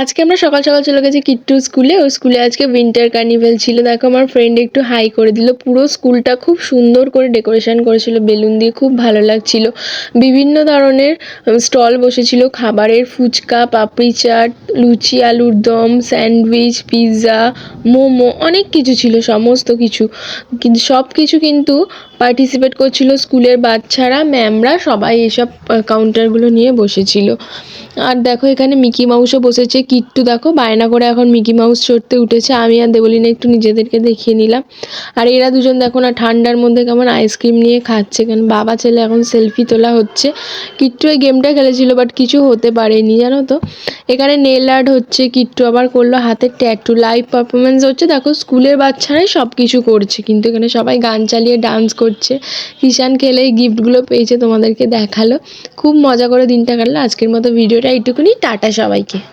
আজকে আমরা সকাল সকাল চলে গেছি কিট্টুর স্কুলে। ওর স্কুলে আজকে উইন্টার কার্নিভ্যাল ছিল। দেখো আমার ফ্রেন্ড একটু হাই করে দিল। পুরো স্কুলটা খুব সুন্দর করে ডেকোরেশন করেছিল বেলুন দিয়ে, খুব ভালো লাগছিল। বিভিন্ন ধরনের স্টল বসেছিল খাবারের, ফুচকা, পাপড়ি চাট, লুচি, আলুর দম, স্যান্ডউইচ, পিৎজা, মোমো, অনেক কিছু ছিল, সমস্ত কিছু। কিন্তু সব কিছু কিন্তু পার্টিসিপেট করছিল স্কুলের বাচ্চারা, ম্যামরা সবাই এসব কাউন্টারগুলো নিয়ে বসেছিল। আর দেখো এখানে মিকি মাউসও বসেছে। কিট্টু দেখো বায়না করে এখন মিকি মাউস চড়তে উঠেছে। আমি আর দেবলিনা একটু নিজেদেরকে দেখিয়ে নিলাম। আর এরা দুজন দেখো না ঠান্ডার মধ্যে কেমন আইসক্রিম নিয়ে খাচ্ছে, কারণ বাবা ছেলে এখন সেলফি তোলা হচ্ছে। কিট্টু এই গেমটা খেলেছিল বাট কিছু হতে পারেনি, জানো তো। এখানে নেল আর্ট হচ্ছে, কিট্টু আবার করলো হাতের ট্যাটু, লাইভ পারফরমেন্স হচ্ছে। দেখো স্কুলের বাচ্চারাই সব কিছু করছে, কিন্তু এখানে সবাই গান চালিয়ে ডান্স করছে। কিষান খেলে এই গিফটগুলো পেয়েছে, তোমাদেরকে দেখালো। খুব মজা করে দিনটা কাটলো। আজকের মতো ভিডিওটা এইটুকুনি, টাটা সবাইকে।